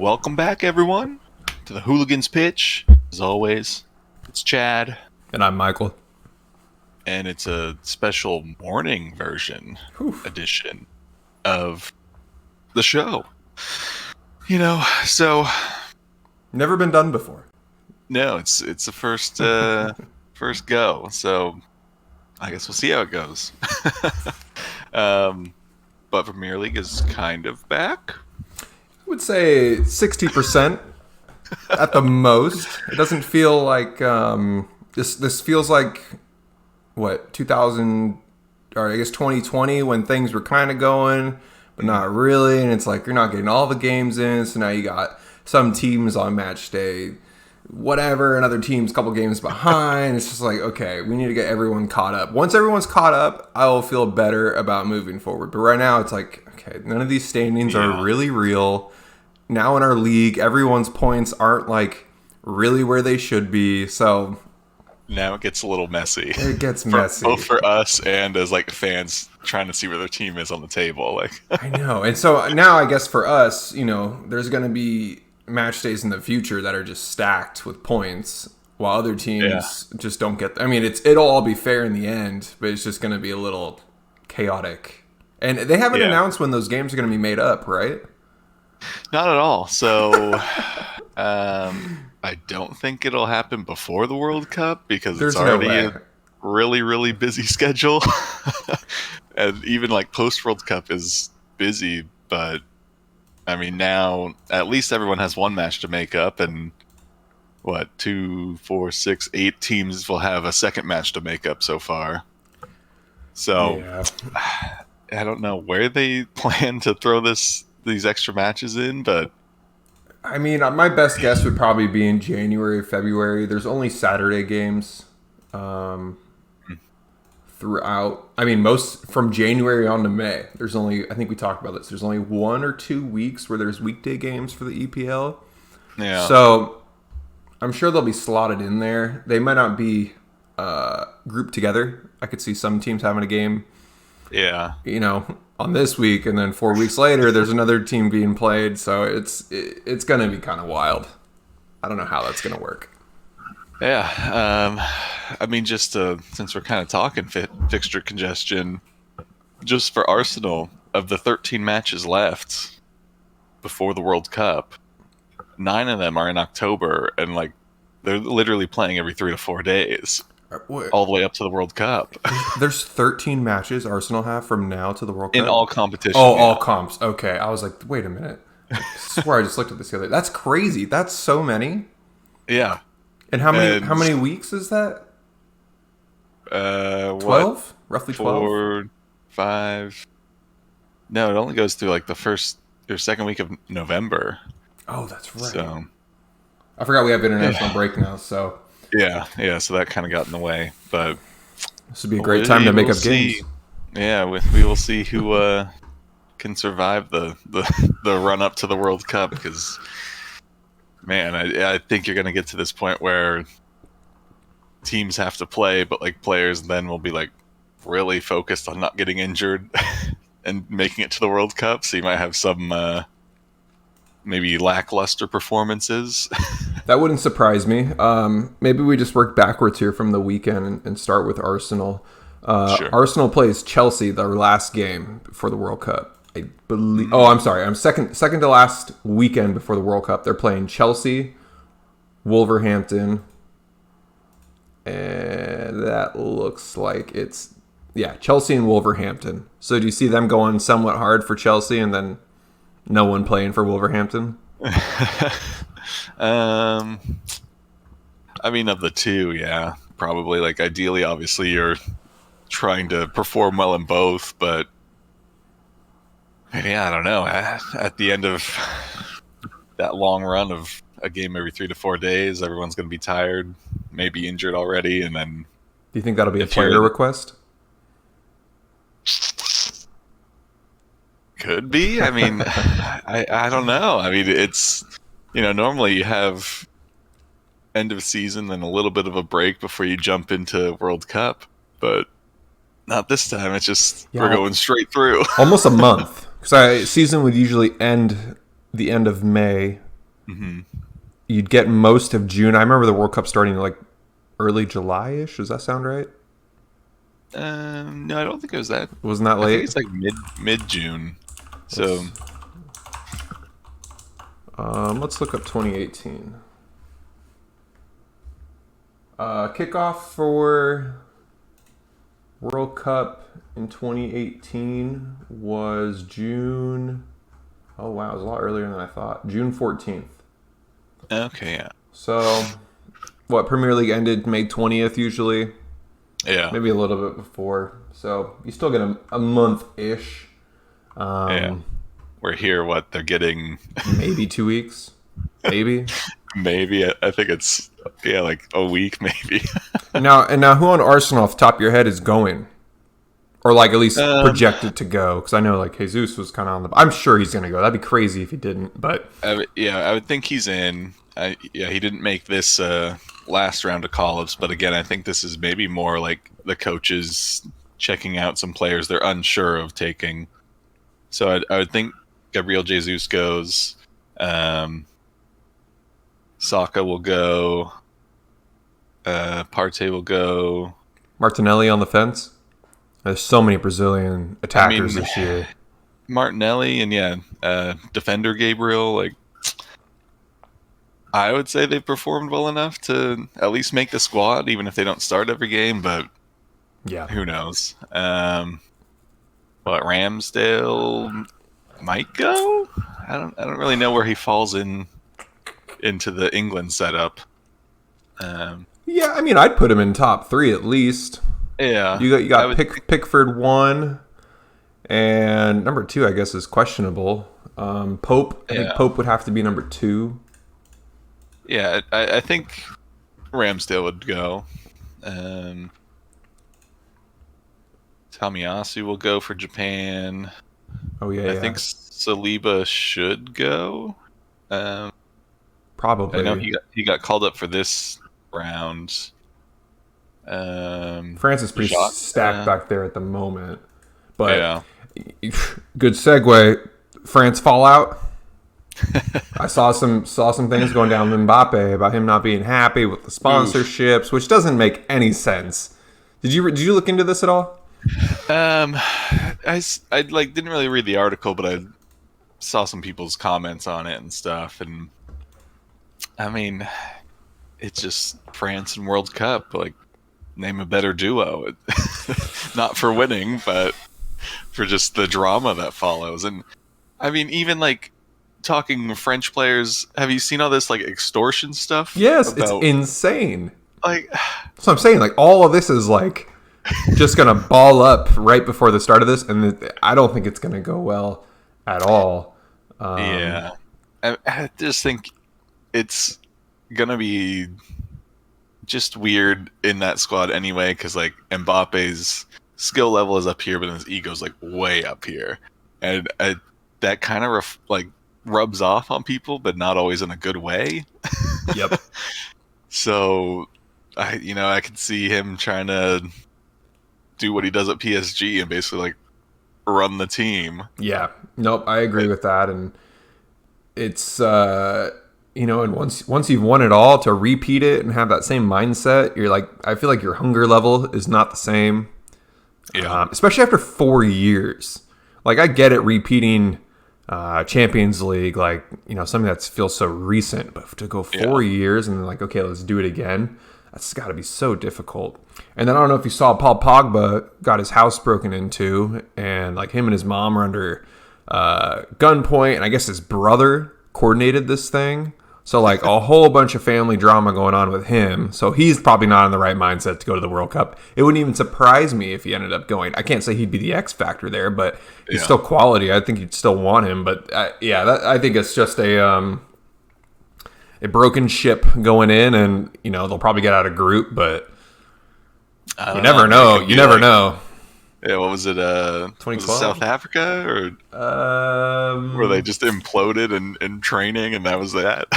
welcome back, everyone, to the Hooligans pitch. As always, it's Chad, And I'm Michael. and it's a special morning version edition of the show. So Never been done before. no, it's the first first go. So I guess we'll see how it goes. But Premier League is kind of back. I would say 60% at the most. It doesn't feel like this feels like what 2000 or I guess 2020 when things were kind of going, but not really. And it's like you're not getting all the games in, so now you got some teams on match day, whatever, and other teams a couple games behind. It's just like, okay, we need to get everyone caught up. Once everyone's caught up, I will feel better about moving forward. But right now, it's like, okay, none of these standings are really real. Now in our league, everyone's points aren't like really where they should be. So now it gets a little messy. It gets messy. Both for us and as like fans trying to see where their team is on the table. Like I know. And so now I guess for us, there's going to be match days in the future that are just stacked with points while other teams just don't get. I mean, it'll all be fair in the end, but it's just going to be a little chaotic. And they haven't announced when those games are going to be made up, right? Not at all. So I don't think it'll happen before the World Cup because it's already a really, really busy schedule. And even like post World Cup is busy, but I mean now at least everyone has one match to make up, and 2, 4, 6, 8 teams will have a second match to make up so far. So I don't know where they plan to throw these extra matches in, but I mean, my best guess would probably be in January, February. There's only Saturday games throughout. I mean, most from January on to May. There's only, I think we talked about this, there's only 1 or 2 weeks where there's weekday games for the EPL. Yeah. So I'm sure they'll be slotted in there. They might not be grouped together. I could see some teams having a game. Yeah. On this week, and then 4 weeks later, there's another team being played. So it's going to be kind of wild. I don't know how that's going to work. Yeah. I mean, just since we're kind of talking fixture congestion, just for Arsenal, of the 13 matches left before the World Cup, 9 of them are in October, and like they're literally playing every 3 to 4 days. All the way up to the World Cup. There's 13 matches Arsenal have from now to the World Cup? In all competitions. Oh, all comps. Okay. I was like, wait a minute. I swear I just looked at this the other day. That's crazy. That's so many. Yeah. And how many weeks is that? 12? Roughly 12? 4, 5. No, it only goes through like the first or second week of November. Oh, that's right. So I forgot we have international break now, so Yeah, so that kind of got in the way, but this would be a great time to make up games. Yeah, we will see who can survive the run up to the World Cup, because man, I think you're going to get to this point where teams have to play, but like players then will be like really focused on not getting injured and making it to the World Cup, so you might have some maybe lackluster performances. That wouldn't surprise me. Maybe we just work backwards here from the weekend and start with Arsenal. Sure. Arsenal plays Chelsea their last game before the World Cup. I believe. Oh, I'm sorry. I'm second to last weekend before the World Cup. They're playing Chelsea, Wolverhampton, and that looks like it's Chelsea and Wolverhampton. So do you see them going somewhat hard for Chelsea and then no one playing for Wolverhampton? I mean, of the two, yeah, probably. Like, ideally, obviously, you're trying to perform well in both, but yeah, I don't know. At the end of that long run of a game every 3 to 4 days, everyone's going to be tired, maybe injured already, and then. Do you think that'll be a player request? Could be. I mean, I don't know. I mean, it's, normally you have end of season and a little bit of a break before you jump into World Cup, but not this time. It's just we're going straight through. Almost a month. Because season would usually end the end of May, Mm-hmm. You'd get most of June. I remember the World Cup starting like early July-ish. Does that sound right? No, I don't think it was that. Wasn't that I think late? it's like mid June. So Let's let's look up 2018. Kickoff for World Cup in 2018 was June. Oh wow, it was a lot earlier than I thought. June 14th. okay, yeah, So, what, Premier League ended May 20th usually? yeah, Maybe a little bit before. So, you still get a month-ish. yeah. We're here. What they're getting? Maybe 2 weeks. Maybe. Maybe I think it's like a week, maybe. Now, who on Arsenal off the top of your head is going? Or like at least um, projected to go? Because I know like Jesus was kind of on the. I'm sure he's going to go. That'd be crazy if he didn't. But I would think he's in. He didn't make this last round of call-ups, but again, I think this is maybe more like the coaches checking out some players they're unsure of taking. So I would think Gabriel Jesus goes. Saka will go. Partey will go. Martinelli on the fence. There's so many Brazilian attackers mean, this year. Martinelli and defender Gabriel. Like, I would say they've performed well enough to at least make the squad, even if they don't start every game. But Yeah. who knows? But Ramsdale might go. I don't really know where he falls into the England setup. Yeah, I mean, I'd put him in top 3 at least. Yeah, You got Pickford 1, and number 2, I guess, is questionable. Pope. I think Pope would have to be number 2. Yeah, I think Ramsdale would go. Tomiyasu will go for Japan. Oh yeah, I think Saliba should go. probably. I know he got called up for this round. France is pretty Jota, stacked back there at the moment. But yeah. good segue. France fallout. I saw some things going down with Mbappe about him not being happy with the sponsorships, which doesn't make any sense. Did you look into this at all? I like didn't really read the article, but I saw some people's comments on it and stuff, and I mean, it's just France and World Cup. Like, name a better duo. Not for winning, but for just the drama that follows. And I mean, even like talking French players, have you seen all this like extortion stuff? Yes, it's insane. Like, that's what I'm saying. Like, all of this is like just gonna ball up right before the start of this, and I don't think it's gonna go well at all. Yeah, I just think it's gonna be just weird in that squad anyway, because like Mbappe's skill level is up here, but his ego's like way up here, and that kind of rubs off on people, but not always in a good way. Yep. So I could see him trying to do what he does at PSG and basically like run the team. Yeah. Nope. I agree with that, and it's and once you've won it all, to repeat it and have that same mindset, you're like, I feel like your hunger level is not the same. Yeah. Especially after 4 years. Like, I get it, repeating Champions League, like, something that feels so recent, but to go 4 years and then like, okay, let's do it again. That's got to be so difficult. And then I don't know if you saw Paul Pogba got his house broken into, and like him and his mom are under gunpoint, and I guess his brother coordinated this thing. So like a whole bunch of family drama going on with him. So he's probably not in the right mindset to go to the World Cup. It wouldn't even surprise me if he ended up going. I can't say he'd be the X factor there, but he's still quality. I think you'd still want him. But I think it's just a broken ship going in, and they'll probably get out of group, but you never know. You never know. Yeah, what was it? 2012? South Africa, or where they just imploded in training, and that was that.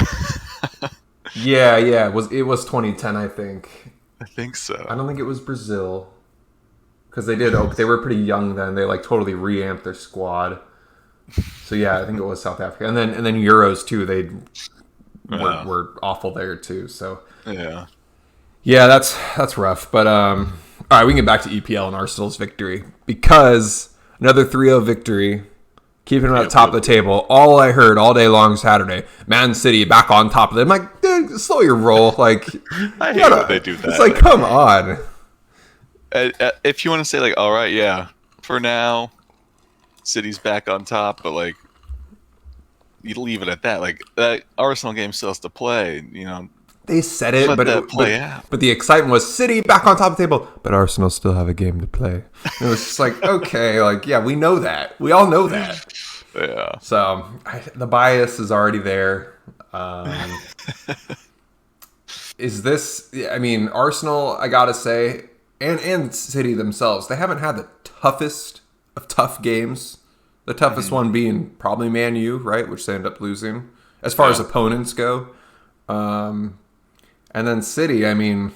Yeah. It was 2010, I think. I think so. I don't think it was Brazil, because they did. They were pretty young then. They like totally reamped their squad. So yeah, I think it was South Africa, and then Euros too. They Yeah. were awful there too. So Yeah. yeah, that's rough. But all right, we can get back to EPL and Arsenal's victory because another 3-0 victory, keeping them at the top of the table. All I heard all day long Saturday, Man City back on top of them. I'm like, dude, slow your roll. Like, I hate when they do that. It's like, come on. If you want to say like, all right, yeah, for now, City's back on top, but like, you leave it at that. Like that Arsenal game still has to play. They said it, Let but that play out. but the excitement was City back on top of the table, but Arsenal still have a game to play. And it was just like, okay, like, yeah, we know that. We all know that. Yeah. So the bias is already there. Is this? I mean, Arsenal, I gotta say, and City themselves, they haven't had the toughest of tough games. The toughest one being probably Man U, right, which they end up losing as far as opponents go. And then City, I mean,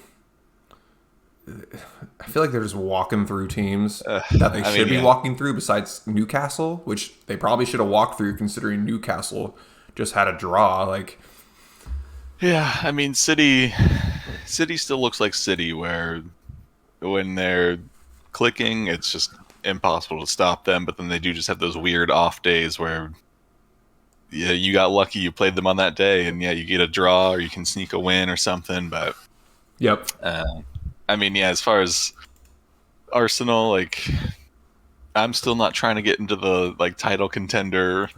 I feel like they're just walking through teams that they should be walking through, besides Newcastle, which they probably should have walked through considering Newcastle just had a draw. Like, yeah, I mean, City still looks like City, where when they're clicking, it's just impossible to stop them. But then they do just have those weird off days where, yeah, you got lucky, you played them on that day, and yeah, you get a draw or you can sneak a win or something. But yep. I mean, yeah, as far as Arsenal, like, I'm still not trying to get into the like title contender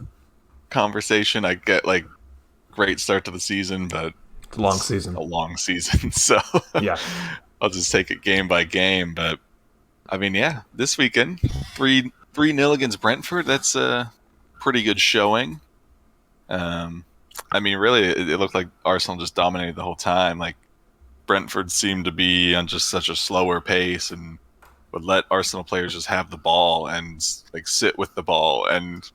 conversation. I get like great start to the season, but it's a long season, so yeah, I'll just take it game by game. But I mean, yeah, this weekend 3-0 against Brentford. That's a pretty good showing. I mean, really, it looked like Arsenal just dominated the whole time. Like, Brentford seemed to be on just such a slower pace and would let Arsenal players just have the ball and like sit with the ball. And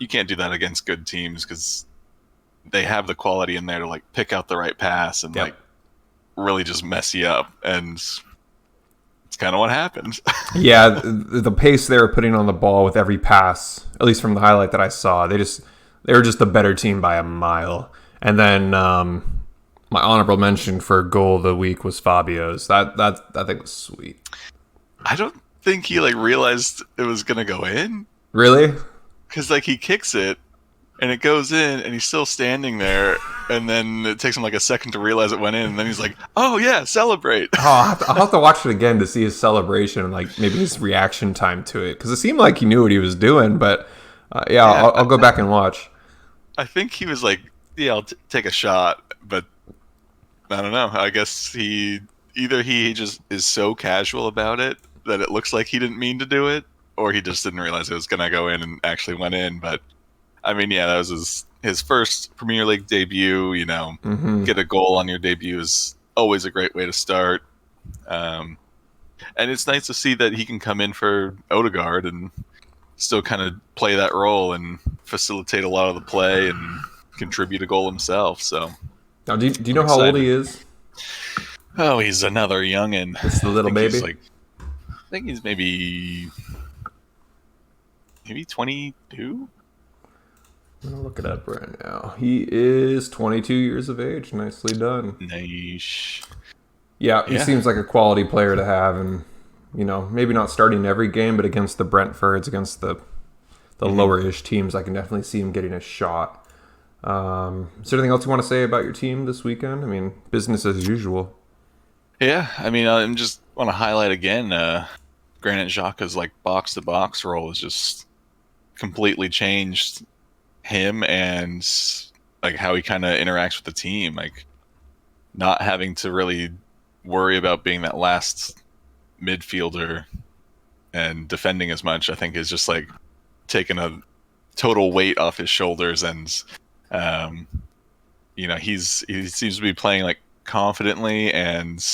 you can't do that against good teams because they have the quality in there to like pick out the right pass and like really just mess you up. And it's kind of what happened. Yeah, the pace they were putting on the ball with every pass, at least from the highlight that I saw, they were just the better team by a mile. And then my honorable mention for goal of the week was Fabio's. That thing was sweet. I don't think he like realized it was gonna go in. Really? Because like he kicks it and it goes in and he's still standing there, and then it takes him like a second to realize it went in, and then he's like, "Oh yeah, celebrate!" Oh, I'll have to watch it again to see his celebration and like maybe his reaction time to it, because it seemed like he knew what he was doing. But I'll go back and watch. I think he was like, "Yeah, I'll take a shot," but I don't know. I guess he just is so casual about it that it looks like he didn't mean to do it, or he just didn't realize it was gonna go in and actually went in. But I mean, yeah, that was his first Premier League debut. Get a goal on your debut is always a great way to start. And it's nice to see that he can come in for Odegaard and still kind of play that role and facilitate a lot of the play and contribute a goal himself. So, now, do you know how old he is? Oh, he's another youngin'. It's the little baby. I think he's maybe 22. I'm gonna look it up right now. He is 22 years of age. Nicely done. Nice. Yeah, he seems like a quality player to have, and maybe not starting every game, but against the Brentfords, against the lower-ish teams, I can definitely see him getting a shot. Is there anything else you want to say about your team this weekend? I mean, business as usual. Yeah, I mean, I just want to highlight again, Granit Xhaka's like box-to-box role has just completely changed him and like how he kind of interacts with the team. Like, not having to really worry about being that last midfielder and defending as much, I think is just like taking a total weight off his shoulders. And he seems to be playing like confidently, and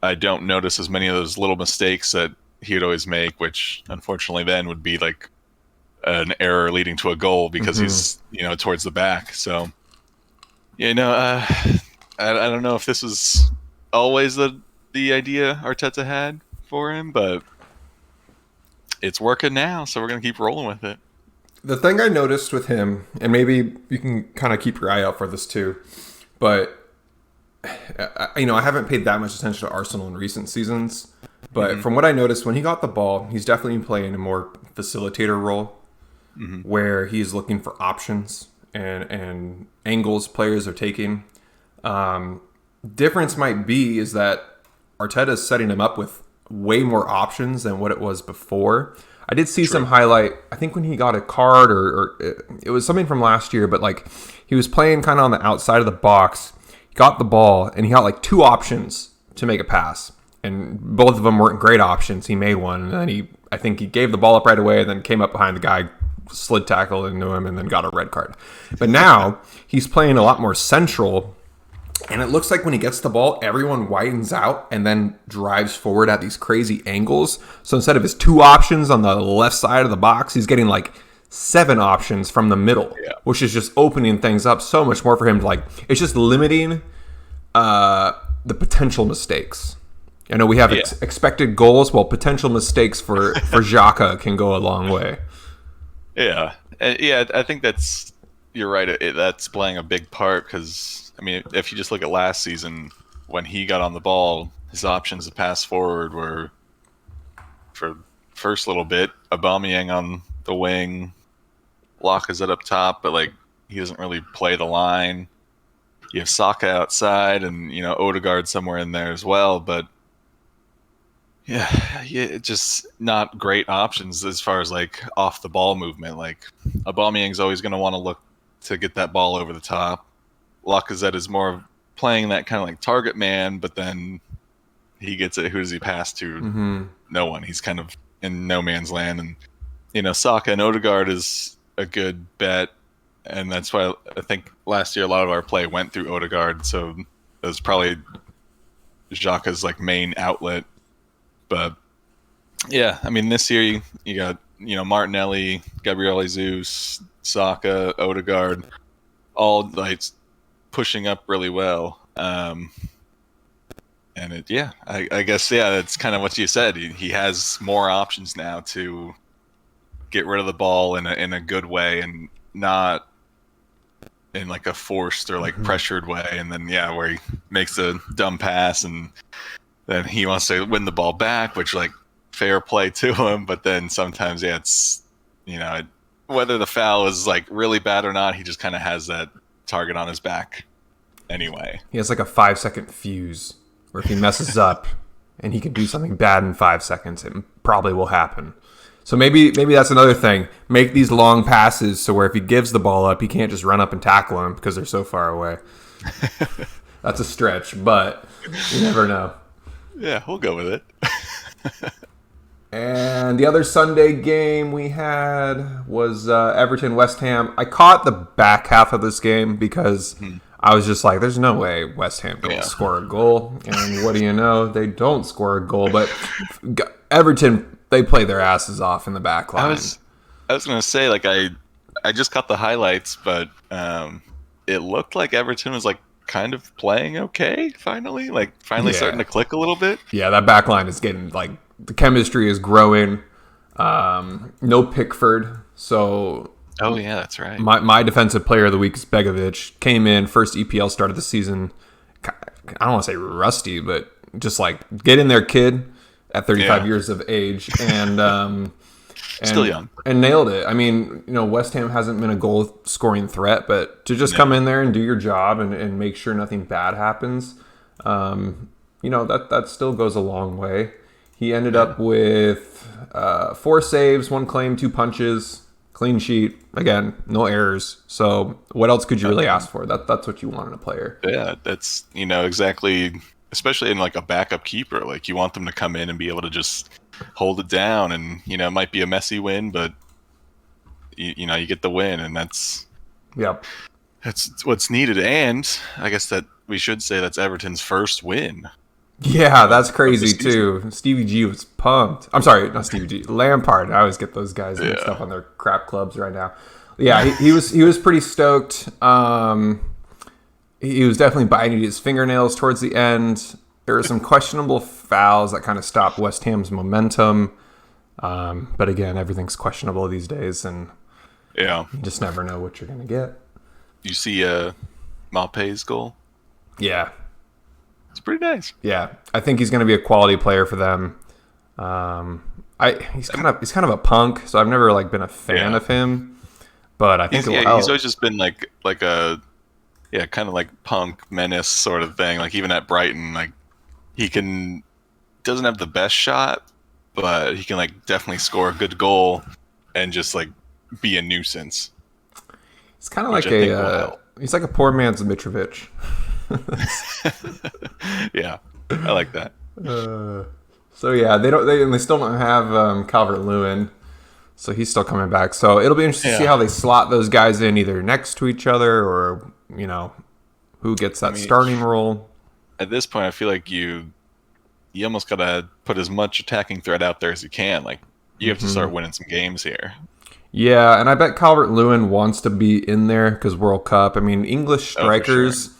I don't notice as many of those little mistakes that he would always make, which unfortunately then would be like an error leading to a goal because he's towards the back. So I don't know if this was always the idea Arteta had for him, but it's working now, so we're gonna keep rolling with it. The thing I noticed with him, and maybe you can kind of keep your eye out for this too, but I haven't paid that much attention to Arsenal in recent seasons. But from what I noticed, when he got the ball, he's definitely playing a more facilitator role, where he's looking for options and angles players are taking. Difference might be is that Arteta's setting him up with way more options than what it was before. I did see some highlight, I think when he got a card or it was something from last year, but like he was playing kind of on the outside of the box, got the ball, and he got like two options to make a pass. And both of them weren't great options. He made one, and then I think he gave the ball up right away, and then came up behind the guy, slid tackle into him, and then got a red card. But now he's playing a lot more central, and it looks like when he gets the ball, everyone widens out and then drives forward at these crazy angles. So instead of his two options on the left side of the box, he's getting like 7 options from the middle, which is just opening things up so much more for him. It's just limiting the potential mistakes. I know we have expected goals, while potential mistakes for Xhaka can go a long way. Yeah. I think you're right. That's playing a big part because, I mean, if you just look at last season, when he got on the ball, his options to pass forward were, for first little bit, Aubameyang on the wing, Lacazette up top, but like he doesn't really play the line. You have Saka outside and, Odegaard somewhere in there as well, but yeah, just not great options as far as like off the ball movement. Like Aubameyang's always going to want to look to get that ball over the top. Lacazette is more of playing that kind of like target man, but then he gets it. Who does he pass to? No one. He's kind of in no man's land. And Saka and Odegaard is a good bet, and that's why I think last year a lot of our play went through Odegaard. So it was probably Xhaka's like main outlet. But yeah, I mean, this year you got Martinelli, Gabriel Jesus, Saka, Odegaard, all like pushing up really well. And I guess that's kind of what you said. He has more options now to get rid of the ball in a good way and not in like a forced or like pressured way. And then where he makes a dumb pass and then he wants to win the ball back, which like fair play to him. But then sometimes, it's, whether the foul is like really bad or not, he just kind of has that target on his back anyway. He has like a 5-second fuse where if he messes up and he can do something bad in 5 seconds, it probably will happen. So maybe that's another thing. Make these long passes so where if he gives the ball up, he can't just run up and tackle him because they're so far away. That's a stretch, but you never know. Yeah, we'll go with it. And the other Sunday game we had was Everton-West Ham. I caught the back half of this game because I was just like, there's no way West Ham can score a goal. And what do you know? They don't score a goal. But Everton, they play their asses off in the back line. I was going to say, like, I just caught the highlights, but it looked like Everton was like kind of playing okay finally starting to click a little bit. Yeah, that back line is getting like the chemistry is growing. No Pickford, so that's right. My defensive player of the week is Begovic. Came in first EPL start of the season. I don't want to say rusty, but just like get in there, kid, at 35 years of age, and still young, and nailed it. I mean, West Ham hasn't been a goal scoring threat, but to just come in there and do your job and make sure nothing bad happens, that still goes a long way. He ended up with 4 saves, 1 claim, 2 punches, clean sheet. Again, no errors. So what else could you really ask for? That's what you want in a player. Yeah, that's exactly. Especially in like a backup keeper, like you want them to come in and be able to just hold it down, and it might be a messy win, but you get the win, and that's what's needed. And I guess that we should say that's Everton's first win. Yeah, that's crazy too. Stevie G was pumped. I'm sorry, not Stevie G. Lampard. I always get those guys mixed up on their crap clubs right now. Yeah, he was pretty stoked. He was definitely biting his fingernails towards the end. There were some questionable fouls that kind of stopped West Ham's momentum. But again, everything's questionable these days. And Yeah. You just never know what you're gonna get. You see Malpe's goal? Yeah. It's pretty nice. Yeah. I think he's gonna be a quality player for them. He's kind of a punk, so I've never like been a fan of him. But I think it will help. He's always just been like a kind of like punk menace sort of thing. Like even at Brighton, like he doesn't have the best shot, but he can like definitely score a good goal and just like be a nuisance. It's kind of like he's like a poor man's Mitrovic. Yeah, I like that. So yeah, they still don't have Calvert-Lewin, so he's still coming back. So it'll be interesting to see how they slot those guys in, either next to each other or who gets that starting role. At this point, I feel like you almost gotta put as much attacking threat out there as you can. Like you have to start winning some games here. Yeah, and I bet Calvert-Lewin wants to be in there because World Cup. I mean, English strikers,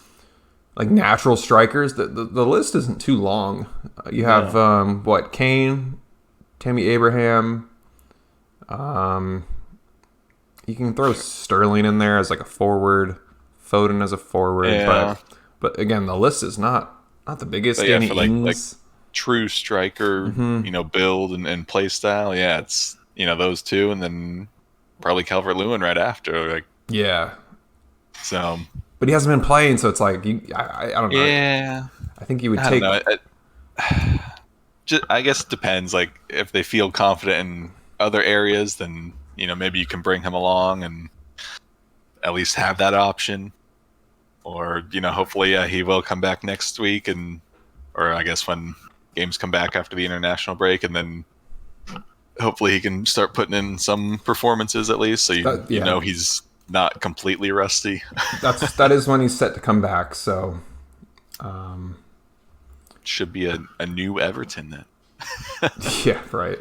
like natural strikers, the list isn't too long. You have Kane, Tammy Abraham. You can throw Sterling in there as like a forward, Foden as a forward, but again, the list is not the biggest. But yeah, for like true striker, build and play style. Yeah, it's those two, and then probably Calvert-Lewin right after. Like so. But he hasn't been playing, so it's like I don't know. Yeah, I think you would take. I guess it depends. Like if they feel confident in other areas, then maybe you can bring him along and at least have that option. Or hopefully he will come back next week, or I guess when games come back after the international break, and then hopefully he can start putting in some performances at least, so you know he's not completely rusty. that is when he's set to come back. So should be a new Everton then. Yeah, right.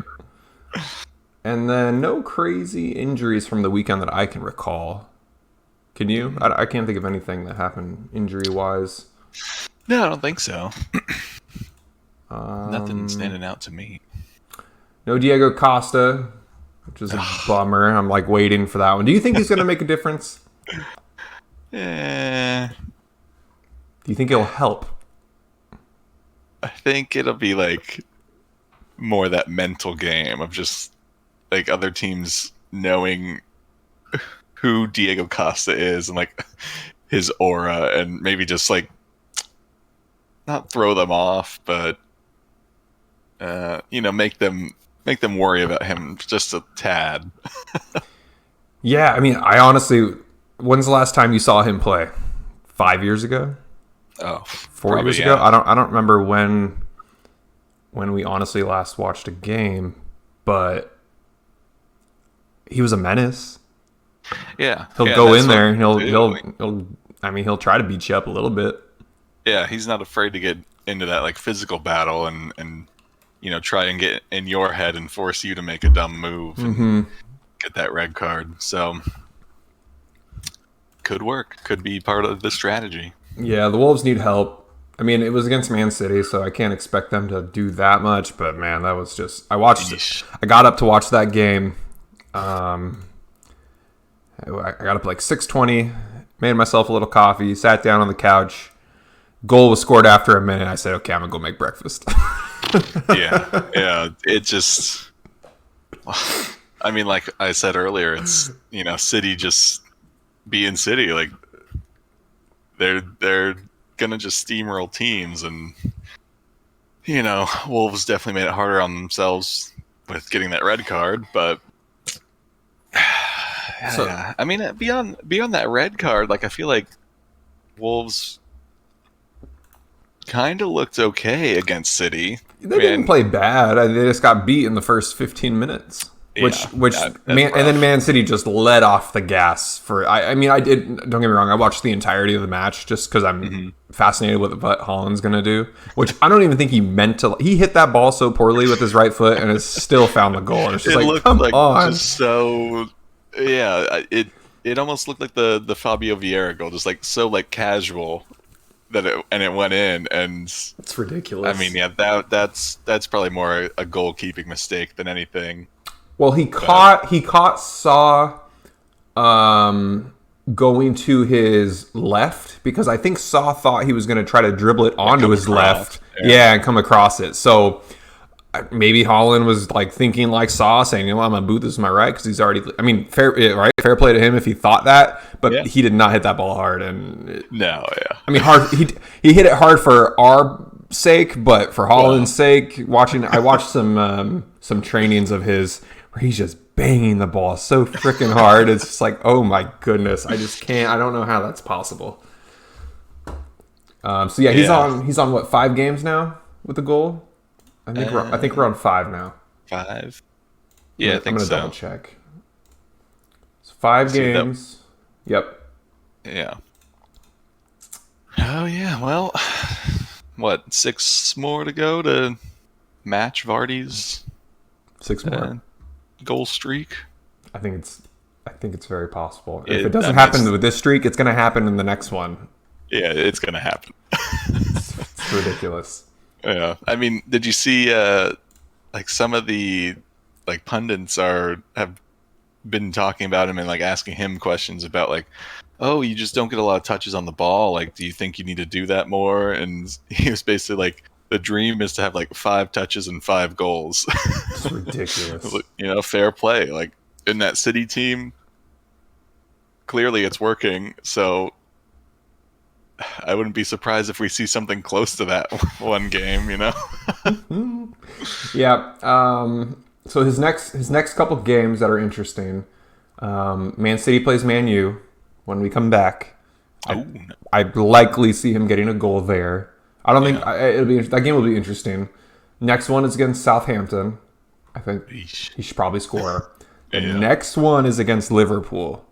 And then no crazy injuries from the weekend that I can recall. Can you? I can't think of anything that happened injury-wise. No, I don't think so. Nothing standing out to me. No Diego Costa, which is a bummer. I'm like waiting for that one. Do you think he's going to make a difference? Yeah. Do you think it'll help? I think it'll be like more that mental game of just like other teams knowing who Diego Costa is and like his aura, and maybe just like not throw them off, but make them worry about him just a tad. Yeah, I mean, I honestly, when's the last time you saw him play? 5 years ago? Oh, 4 years ago? I don't remember when we honestly last watched a game, but he was a menace. Yeah, he'll go in there and he'll try to beat you up a little bit. Yeah, he's not afraid to get into that like physical battle and try and get in your head and force you to make a dumb move and get that red card. So could work. Could be part of the strategy. Yeah, the Wolves need help. I mean, it was against Man City, so I can't expect them to do that much. But man, that was just I watched it. I got up to watch that game. I got up like 6:20, made myself a little coffee, sat down on the couch. Goal was scored after a minute. I said, okay, I'm going to go make breakfast. Yeah. It just... I mean, like I said earlier, it's, City just being City. Like, they're going to just steamroll teams. And, Wolves definitely made it harder on themselves with getting that red card. But... yeah. I mean, beyond that red card, like I feel like Wolves kind of looked okay against City. They didn't play bad. They just got beat in the first 15 minutes. Then Man City just let off the gas for. I did. Don't get me wrong. I watched the entirety of the match just because I'm fascinated with what Haaland's gonna do. Which I don't even think he meant to. He hit that ball so poorly with his right foot and has still found the goal. And it's just looked come on. Just so. Yeah, it almost looked like the Fabio Vieira goal, just like so like casual that it went in, and it's ridiculous. I mean, yeah, that's probably more a goalkeeping mistake than anything. Well, he caught Saw going to his left because I think Saw thought he was going to try to dribble it Like onto come his left. across. Yeah, and come across it. So maybe Holland was like thinking like Saw, saying, "You know, I'm gonna boot this to my right," because he's already. I mean, fair play to him if he thought that, but Yeah. he did not hit that ball hard, and No, yeah. I mean, hard. He hit it hard for our sake, but for Holland's sake, I watched some trainings of his where he's just banging the ball so freaking hard. It's just like, oh my goodness, I just can't. I don't know how that's possible. So yeah, he's on what, 5 games now with the goal. I think we're on 5 now. 5. Yeah, I think I'm gonna so. double check. It's 5 See that- games. Yep. Yeah. Oh yeah. Well, what, 6 more to go to match Vardy's 6 more. goal streak? I think it's very possible. Yeah, If it doesn't I mean, happen with this streak, it's going to happen in the next one. Yeah, it's gonna happen. It's ridiculous. Yeah. I mean, did you see like some of the like pundits have been talking about him and like asking him questions about like, oh, you just don't get a lot of touches on the ball. Like, do you think you need to do that more? And he was basically like, the dream is to have like 5 touches and 5 goals. It's ridiculous. You know, fair play. Like in that City team, clearly it's working. So I wouldn't be surprised if we see something close to that one game. You know? Yeah. So his next couple games that are interesting. Man City plays Man U when we come back. I'd likely see him getting a goal there. I don't think that game will be interesting. Next one is against Southampton. I think he should probably score. The next one is against Liverpool,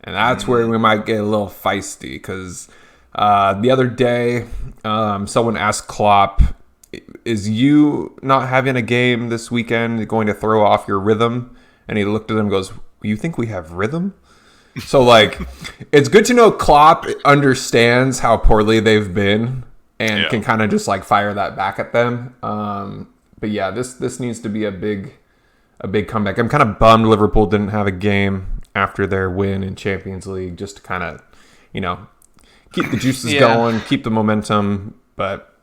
and that's where we might get a little feisty because the other day someone asked Klopp, "Is you not having a game this weekend going to throw off your rhythm?" And he looked at him and goes, "You think we have rhythm?" So like, it's good to know Klopp understands how poorly they've been and can kind of just like fire that back at them. But yeah, this needs to be a big comeback. I'm kind of bummed Liverpool didn't have a game after their win in Champions League just to kind of, keep the juices going, keep the momentum. But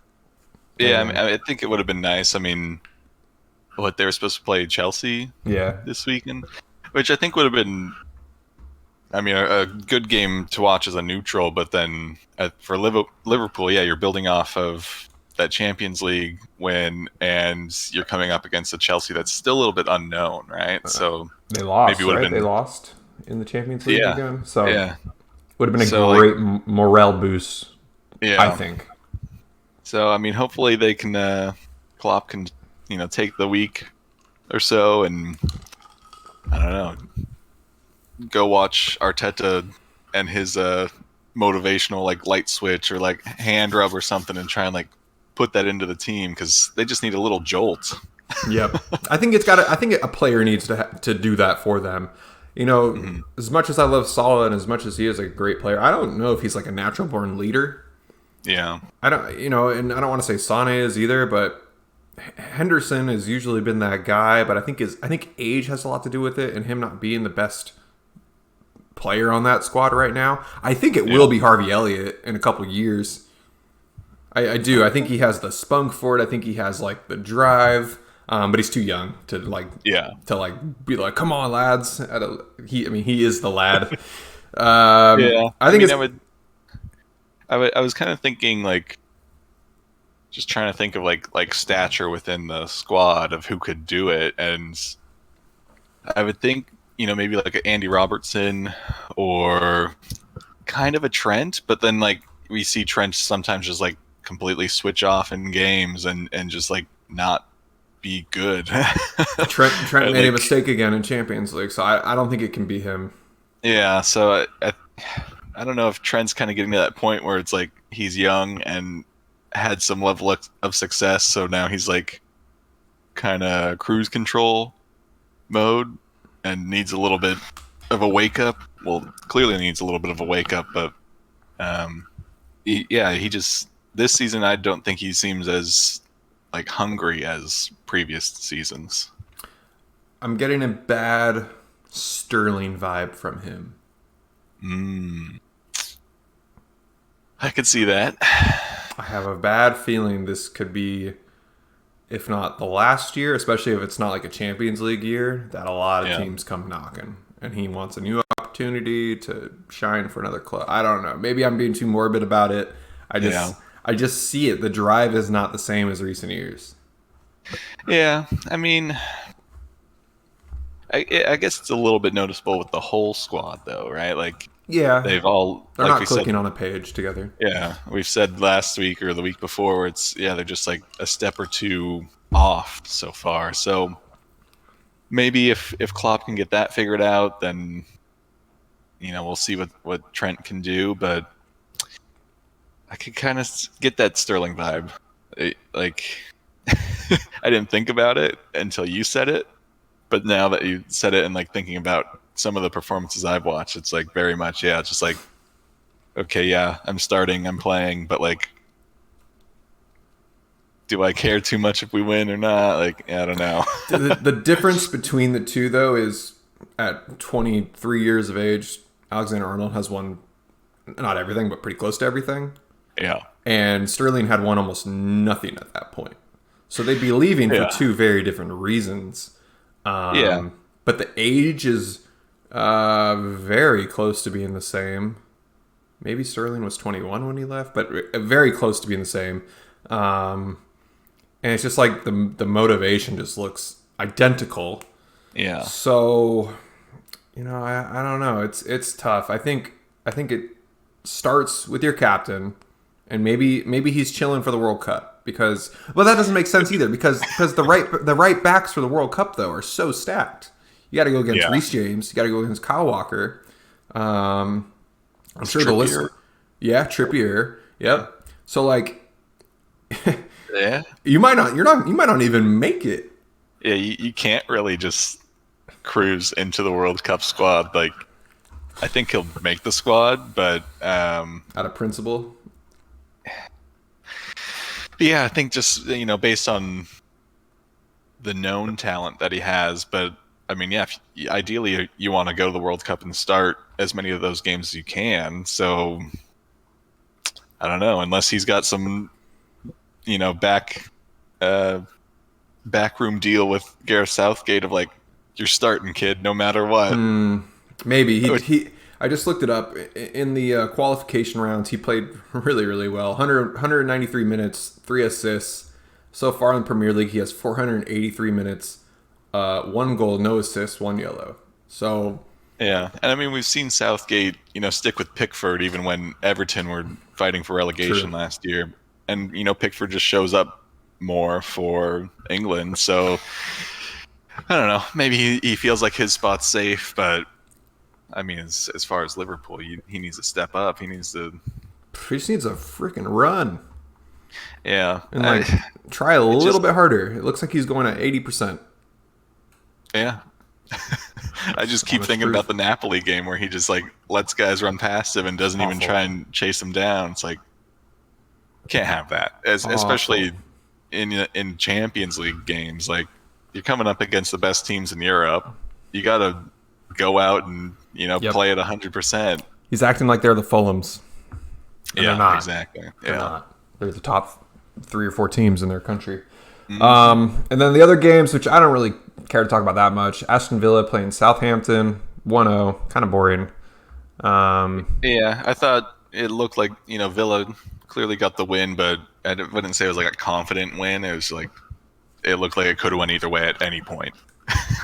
yeah, I mean, I think it would have been nice. I mean, what, they were supposed to play Chelsea this weekend, which I think would have been, I mean, a good game to watch as a neutral. But then for Liverpool, you're building off of that Champions League win, and you're coming up against a Chelsea that's still a little bit unknown, right? So they lost, maybe right? They lost in the Champions League again. So would have been a great morale boost, I think. So, I mean, hopefully they can, Klopp can, take the week or so and, I don't know, go watch Arteta and his motivational like light switch or like hand rub or something and try and like put that into the team because they just need a little jolt. Yep. I think a player needs to do that for them. As much as I love Salah and as much as he is a great player, I don't know if he's like a natural born leader. Yeah. I don't, and I don't want to say Sane is either, but Henderson has usually been that guy. But I think age has a lot to do with it, and him not being the best player on that squad right now. I think it will be Harvey Elliott in a couple years. I do. I think he has the spunk for it. I think he has like the drive. But he's too young to be like, come on, lads. He is the lad. I was kind of thinking like, just trying to think of like stature within the squad of who could do it, and I would think maybe like an Andy Robertson or kind of a Trent, but then like we see Trent sometimes just like completely switch off in games and just like not be good. Trent made a mistake again in Champions League, so I don't think it can be him. Yeah, so I don't know if Trent's kind of getting to that point where it's like he's young and had some level of success, so now he's like kind of cruise control mode and needs a little bit of a wake up. Well, clearly needs a little bit of a wake up, but he just, this season I don't think he seems as like hungry as previous seasons. I'm getting a bad Sterling vibe from him. I could see that. I have a bad feeling this could be, if not the last year, especially if it's not like a Champions League year, that a lot of teams come knocking. And he wants a new opportunity to shine for another club. I don't know. Maybe I'm being too morbid about it. I just see it. The drive is not the same as recent years. Yeah, I mean, I guess it's a little bit noticeable with the whole squad, though, right? Like, Yeah, they've all, they're like not we clicking said, on a page together. yeah, we've said last week or the week before, where they're just like a step or two off so far. So maybe if Klopp can get that figured out, then we'll see what Trent can do. But I could kind of get that Sterling vibe. Like, I didn't think about it until you said it, but now that you said it and like thinking about some of the performances I've watched, it's like very much, it's just like, okay, yeah, I'm starting, I'm playing, but like, do I care too much if we win or not? Like, I don't know. The difference between the two, though, is at 23 years of age, Alexander-Arnold has won not everything, but pretty close to everything. Yeah. And Sterling had won almost nothing at that point. So they'd be leaving for two very different reasons. But the age is very close to being the same. Maybe Sterling was 21 when he left, but very close to being the same. And it's just like the motivation just looks identical. Yeah. So, I don't know. It's tough. I think it starts with your captain, and maybe he's chilling for the World Cup because that doesn't make sense either because the right backs for the World Cup though are so stacked. You got to go against Reece James. You got to go against Kyle Walker. I'm sure the list. Yeah, Trippier. Yep. So like, yeah, you might not even make it. Yeah, you can't really just cruise into the World Cup squad. Like, I think he'll make the squad, but out of principle. Yeah, I think just based on the known talent that he has, but I mean, ideally you want to go to the World Cup and start as many of those games as you can. So I don't know, unless he's got some backroom deal with Gareth Southgate of like, you're starting, kid, no matter what. Maybe he. I just looked it up. In the qualification rounds, he played really, really well. 193 minutes, 3 assists. So far in the Premier League, he has 483 minutes, 1 goal, no assists, 1 yellow. So yeah, and I mean, we've seen Southgate, stick with Pickford even when Everton were fighting for relegation last year, and Pickford just shows up more for England. So I don't know. Maybe he feels like his spot's safe, but I mean, as far as Liverpool, he needs to step up. He just needs a freaking run. Yeah, and try a little bit harder. It looks like he's going at 80%. Yeah. I just keep thinking about the Napoli game where he just like lets guys run past him and doesn't even try and chase them down. It's like, can't have that, especially in Champions League games. Like, you're coming up against the best teams in Europe. You got to go out and play at 100%. He's acting like they're the Fulhams. Yeah, they're not. Exactly. They're not. They're the top 3 or 4 teams in their country. And then the other games, which I don't really care to talk about that much. Aston Villa playing Southampton, 1-0, kind of boring. Yeah, I thought it looked like Villa clearly got the win, but I wouldn't say it was like a confident win. It was like it looked like it could have went either way at any point.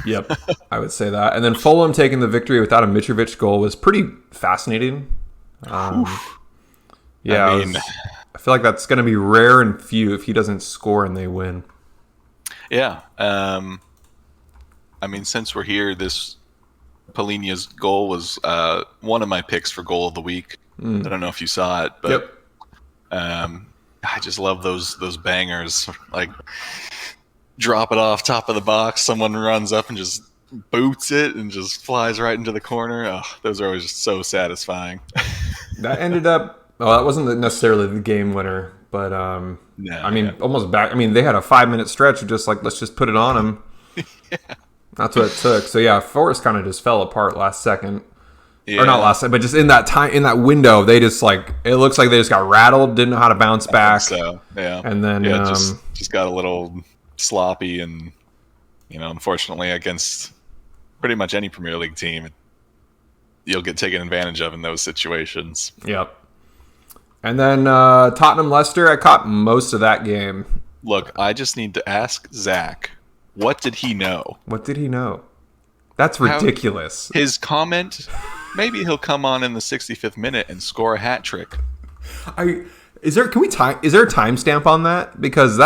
Yep, I would say that. And then Fulham taking the victory without a Mitrovic goal was pretty fascinating. Yeah, I feel like that's going to be rare and few if he doesn't score and they win. Yeah. I mean, since we're here, this Palhinha's goal was one of my picks for goal of the week. I don't know if you saw it, but I just love those bangers. Like, drop it off top of the box, someone runs up and just boots it and just flies right into the corner. Oh, those are always just so satisfying. That ended up, that wasn't necessarily the game winner, but almost back. I mean, they had a 5-minute stretch of just like, let's just put it on them. That's what it took. So yeah, Forest kind of just fell apart last second. Yeah. Or not last second, but just in that time, in that window, they just like, it looks like they just got rattled, didn't know how to bounce back. So, yeah. And then, yeah, just got a little sloppy, and, unfortunately against pretty much any Premier League team, you'll get taken advantage of in those situations. Yep. And then Tottenham Leicester, I caught most of that game. Look, I just need to ask Zach, what did he know? What did he know? That's ridiculous. His comment, maybe he'll come on in the 65th minute and score a hat trick. Is there a timestamp on that? Because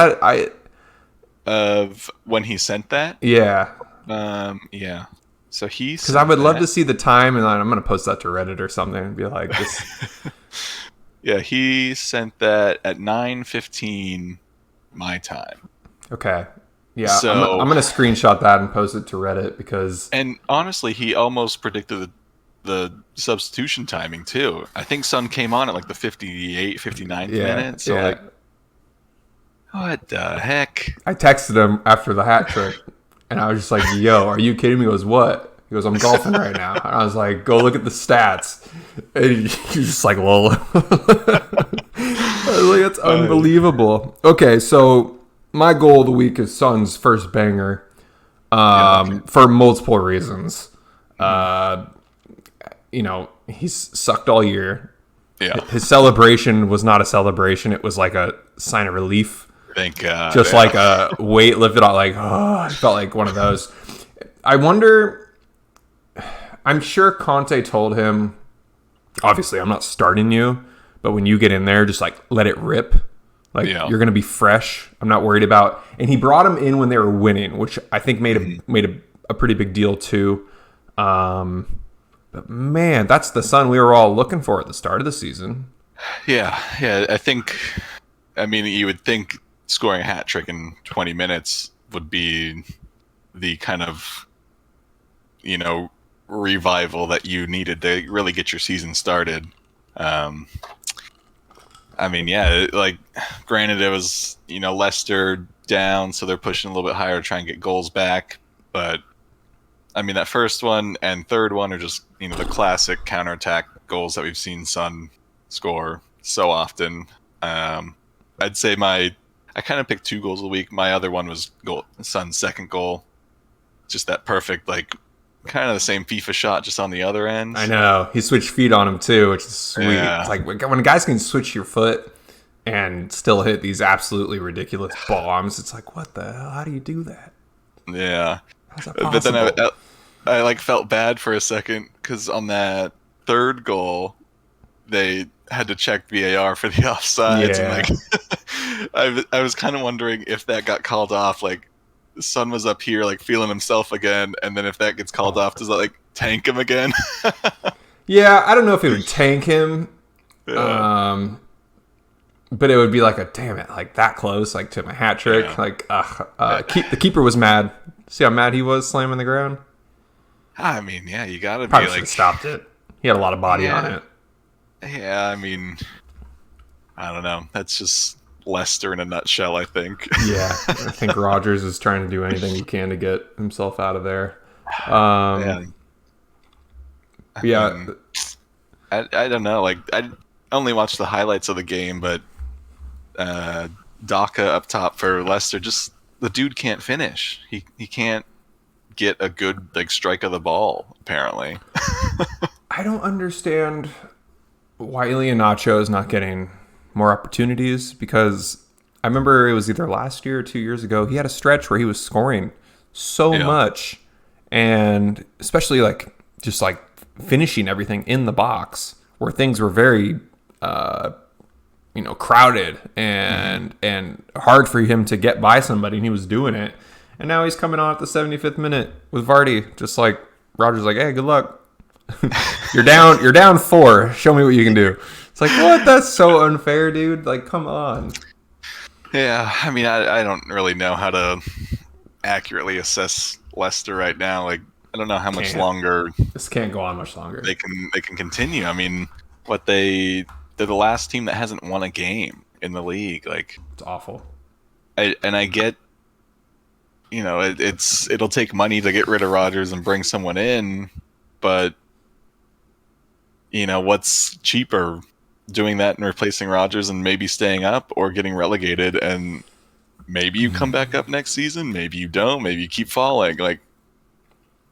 of when he sent that? Yeah. Yeah. So because I would love to see the time, and I'm going to post that to Reddit or something and be like, this. Yeah, he sent that at 9:15 my time. Okay. Yeah, so, I'm going to screenshot that and post it to Reddit because... And honestly, he almost predicted the substitution timing too. I think Son came on at like the 59th minute. So like, what the heck? I texted him after the hat trick, and I was just like, yo, are you kidding me? He goes, what? He goes, I'm golfing right now. And I was like, go look at the stats. And he's just like, lol. I was like, that's unbelievable. Okay, so... my goal of the week is Son's first banger for multiple reasons. He's sucked all year. Yeah. His celebration was not a celebration. It was like a sign of relief. Thank God. Just like a weight lifted off. Like, I felt like one of those. I wonder, I'm sure Conte told him, obviously I'm not starting you, but when you get in there, just like let it rip. Like, you're going to be fresh. I'm not worried about... And he brought him in when they were winning, which I think made a pretty big deal, too. But, man, that's the Son we were all looking for at the start of the season. Yeah. I mean, you would think scoring a hat trick in 20 minutes would be the kind of, revival that you needed to really get your season started. I mean, yeah, like, granted, it was, Leicester down, so they're pushing a little bit higher to try and get goals back. But, I mean, that first one and third one are just, the classic counterattack goals that we've seen Son score so often. I'd say I kind of picked 2 goals of the week. My other one was Son's second goal. Just that perfect, like, kind of the same FIFA shot, just on the other end. I know. He switched feet on him, too, which is sweet. Yeah. It's like when guys can switch your foot and still hit these absolutely ridiculous bombs, it's like, what the hell? How do you do that? Yeah. How's that possible? But then I like felt bad for a second because on that third goal, they had to check VAR for the offsides. Yeah. And like, I was kind of wondering if that got called off, like, Son was up here, like, feeling himself again, and then if that gets called off, does that, like, tank him again? Yeah, I don't know if it would tank him, but it would be like damn it, like, that close, like, to my hat trick. Yeah. Like, the keeper was mad. See how mad he was slamming the ground? I mean, yeah, you gotta probably be like... stopped it. He had a lot of body on it. Yeah, I mean, I don't know. That's just... Leicester in a nutshell, I think. Yeah, I think Rodgers is trying to do anything he can to get himself out of there. I don't know. Like, I only watched the highlights of the game, but Daka up top for Leicester, just the dude can't finish. He can't get a good strike of the ball, apparently. I don't understand why Iheanacho is not getting more opportunities, because I remember it was either last year or 2 years ago, he had a stretch where he was scoring so much, and especially just finishing everything in the box where things were very crowded and hard for him to get by somebody, and he was doing it. And now he's coming on at the 75th minute with Vardy, just like Rodgers, like, hey, good luck. You're down 4. Show me what you can do. It's like, what? That's so unfair, dude. Like, come on. Yeah, I mean, I don't really know how to accurately assess Leicester right now. Like, I don't know how much longer this can't go on much longer. They can continue. I mean, they're the last team that hasn't won a game in the league. Like, it's awful. I get it'll take money to get rid of Rodgers and bring someone in, but what's cheaper, doing that and replacing Rodgers and maybe staying up, or getting relegated and maybe you come back up next season, maybe you don't, maybe you keep falling. Like,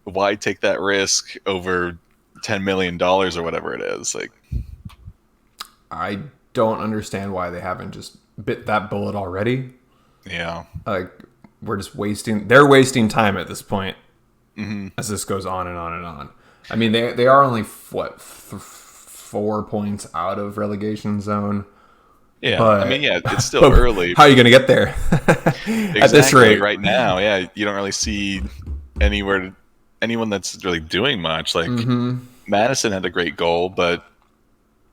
why take that risk over $10 million or whatever it is? Like, I don't understand why they haven't just bit that bullet already. Yeah. Like, they're wasting time at this point as this goes on and on and on. I mean, they are only, 4 points out of relegation zone. Yeah, but, I mean, yeah, it's still early. How are you going to get there at this rate? Right now, yeah, you don't really see anyone that's really doing much. Like, Madison had a great goal, but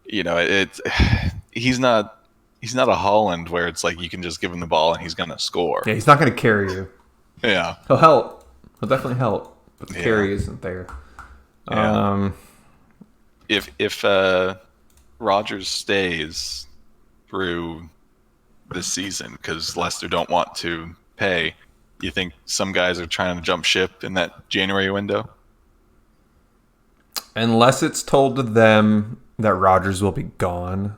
he's not a Holland where it's like you can just give him the ball and he's going to score. Yeah, he's not going to carry you. Yeah, he'll help. He'll definitely help, but the carry isn't there. Yeah. If Rodgers stays through this season because Leicester don't want to pay, you think some guys are trying to jump ship in that January window? Unless it's told to them that Rodgers will be gone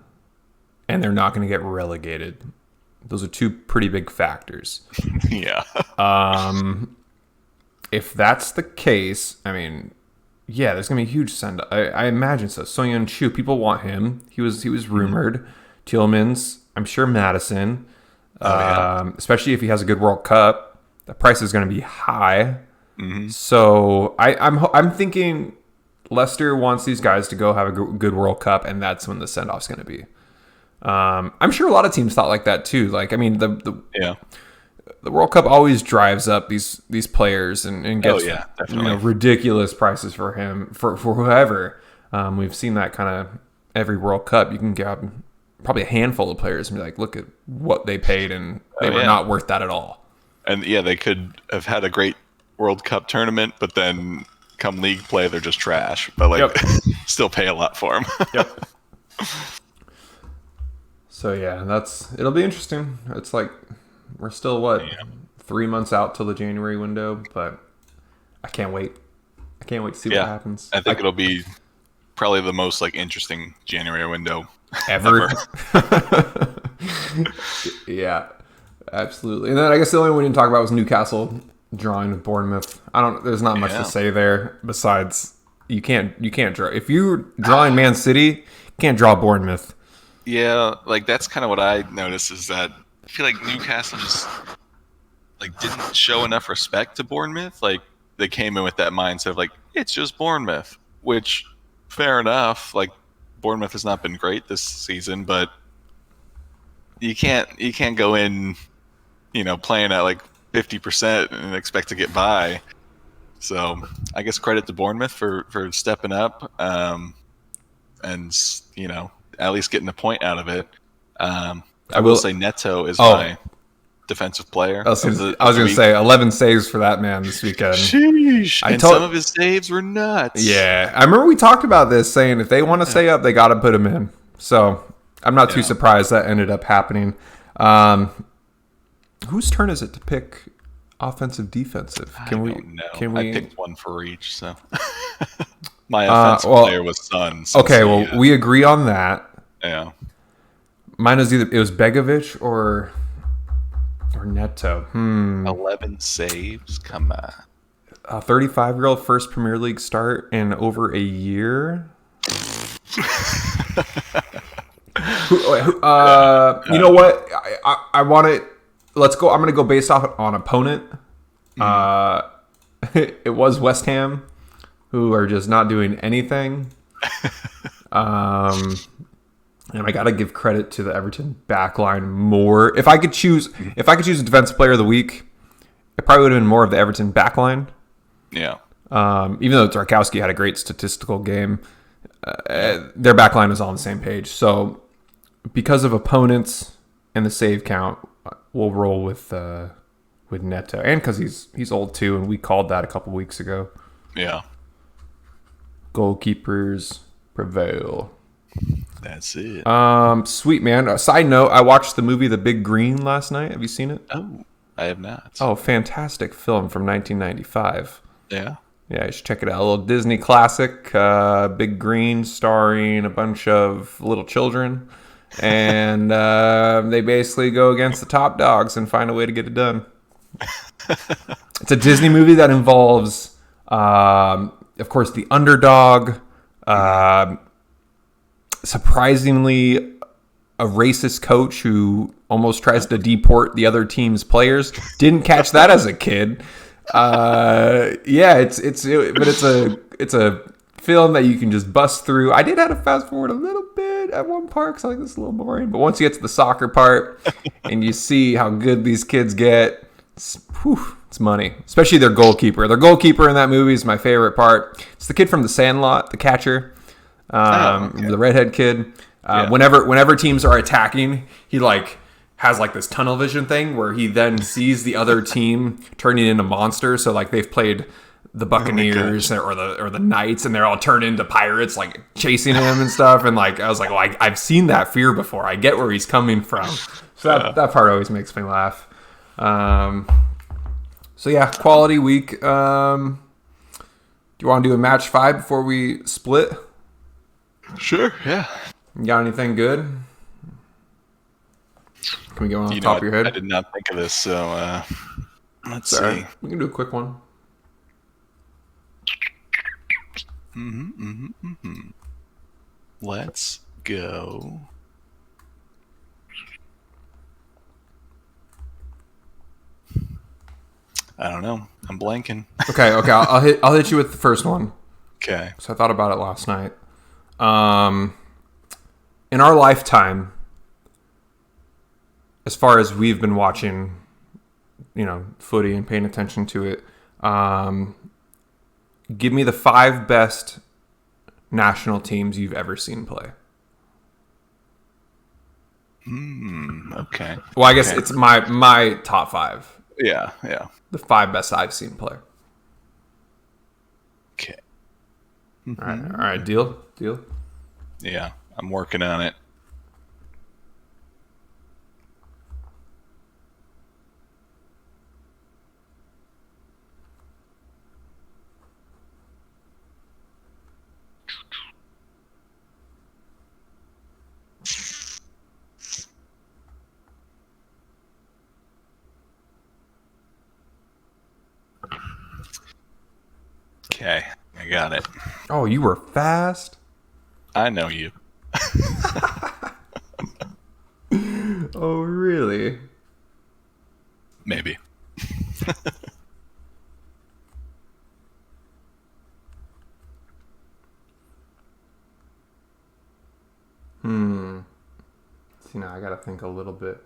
and they're not going to get relegated. Those are two pretty big factors. Yeah. If that's the case, I mean, yeah, there's going to be a huge send. I imagine so. Song Yun-Chu, people want him. He was rumored. Tielemans, I'm sure Madison. Especially if he has a good World Cup. The price is going to be high. So I'm thinking Leicester wants these guys to go have a good World Cup, and that's when the send-off's going to be. I'm sure a lot of teams thought like that too. Like, I mean, the World Cup always drives up these players and gets ridiculous prices for him for whoever. We've seen that kind of every World Cup. You can grab probably a handful of players and be like, look at what they paid, and they were not worth that at all. And yeah, they could have had a great World Cup tournament, but then come league play, they're just trash. But still pay a lot for them. Yep. So yeah, it'll be interesting. It's like we're still 3 months out till the January window, but I can't wait. I can't wait to see what happens. I think it'll be probably the most interesting January window ever. Yeah, absolutely. And then I guess the only one we didn't talk about was Newcastle drawing with Bournemouth. There's not much to say there besides you can't draw. If you're drawing Man City, you can't draw Bournemouth. Yeah, that's kind of what I noticed, is that I feel like Newcastle just didn't show enough respect to Bournemouth. Like, they came in with that mindset of it's just Bournemouth, which fair enough. Like, Bournemouth has not been great this season, but you can't go in, playing at 50% and expect to get by. So I guess credit to Bournemouth for stepping up, and at least getting a point out of it. I will say Neto is my defensive player. I was going to say 11 saves for that man this weekend. Sheesh. Some of his saves were nuts. Yeah. I remember we talked about this, saying if they want to stay up, they got to put him in. So I'm not too surprised that ended up happening. Whose turn is it to pick offensive, defensive? I don't know. I picked one for each, so... My offensive player was Son. Okay, we agree on that. Yeah. Mine was it was Begovic or Neto. 11 saves? Come on. A 35-year-old first Premier League start in over a year. You know what? I want it. Let's go. I'm going to go based off on opponent. It was West Ham, who are just not doing anything. And I got to give credit to the Everton backline more. If I could choose a defensive player of the week, it probably would have been more of the Everton backline. Yeah. Even though Tarkowski had a great statistical game, their backline was all on the same page. So because of opponents and the save count, we'll roll with Neto, and because he's old too, and we called that a couple weeks ago. Yeah. Goalkeepers prevail. That's it. Sweet, man. A side note, I watched the movie The Big Green last night. Have you seen it? Oh, I have not. Oh, fantastic film from 1995. Yeah. Yeah, you should check it out. A little Disney classic, Big Green, starring a bunch of little children. And they basically go against the top dogs and find a way to get it done. It's a Disney movie that involves, of course, the underdog, surprisingly a racist coach who almost tries to deport the other team's players. Didn't catch that as a kid. Yeah, but it's a film that you can just bust through. I did have to fast forward a little bit at one part because I like this a little boring. But once you get to the soccer part and you see how good these kids get, it's money. Especially their goalkeeper. Their goalkeeper in that movie is my favorite part. It's the kid from The Sandlot, the catcher, the redhead kid. Whenever teams are attacking, he has this tunnel vision thing where he then sees the other team turning into monsters. So they've played the Buccaneers or the Knights, and they're all turned into pirates, chasing him and stuff. And I was like, well, I've seen that fear before. I get where he's coming from. So that part always makes me laugh. So yeah, quality week. Do you want to do a match 5 before we split? Sure. Yeah. You got anything good? Can we go on the top of your head? I did not think of this, so let's see. We can do a quick one. Let's go. I don't know. I'm blanking. Okay. I'll hit you with the first one. Okay. So I thought about it last night. In our lifetime, as far as we've been watching, footy and paying attention to it, give me the 5 best national teams you've ever seen play. Okay. Well, I guess it's my top 5. Yeah. The 5 best I've seen play. Okay. All right. Deal. Yeah, I'm working on it. Okay, I got it. Oh, you were fast. I know you. Oh, really? Maybe. See, now I gotta think a little bit.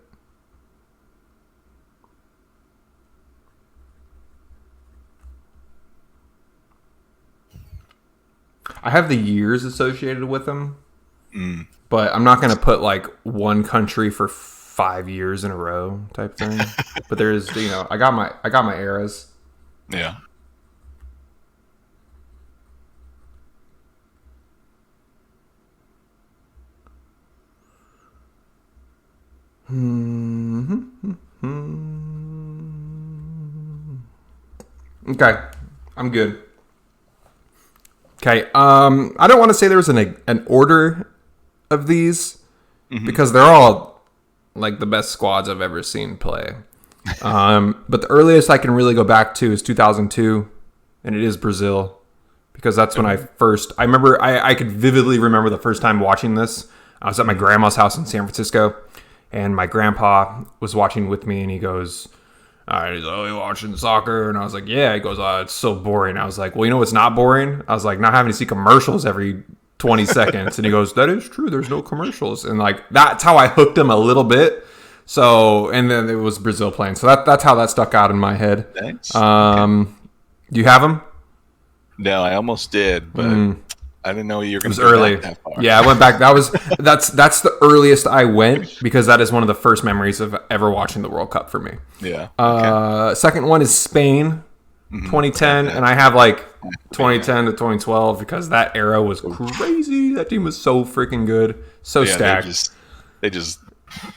I have the years associated with them, but I'm not going to put one country for 5 years in a row type thing. But there's, I got my eras. Yeah. Okay, I'm good. Okay, I don't want to say there was an order of these because they're all the best squads I've ever seen play. But the earliest I can really go back to is 2002, and it is Brazil because that's when I remember I could vividly remember the first time watching this. I was at my grandma's house in San Francisco, and my grandpa was watching with me, and he goes, all right, he's like, oh, you watching soccer? And I was like, yeah. He goes, oh, it's so boring. I was like, well, you know what's not boring? I was like, not having to see commercials every 20 seconds. And he goes, that is true. There's no commercials. And that's how I hooked him a little bit. So, and then it was Brazil playing. So that's how that stuck out in my head. Thanks. Do you have them? No, I almost did, but I didn't know you were going to go that far. Yeah, I went back. That's the earliest I went because that is one of the first memories of ever watching the World Cup for me. Yeah. Okay. Second one is Spain, 2010, and I have 2010 to 2012 because that era was crazy. That team was so freaking good, so stacked. They just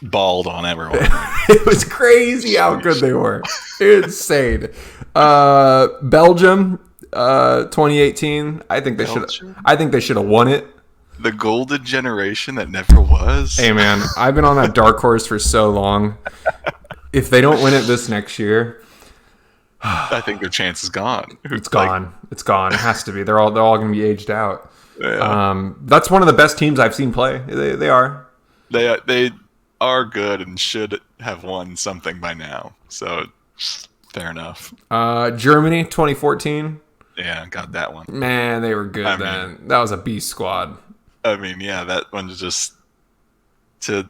balled on everyone. It was crazy how good they were. Insane. Belgium, 2018. I think they should. I think they should have won it. The golden generation that never was. Hey man, I've been on that dark horse for so long. If they don't win it this next year, I think their chance is gone. It's gone. It's gone. It has to be. They're all going to be aged out. Yeah. That's one of the best teams I've seen play. They are. They are good and should have won something by now. So fair enough. Germany 2014. Yeah, got that one. Man, they were good then. That was a beast squad. I mean, yeah, that one was just to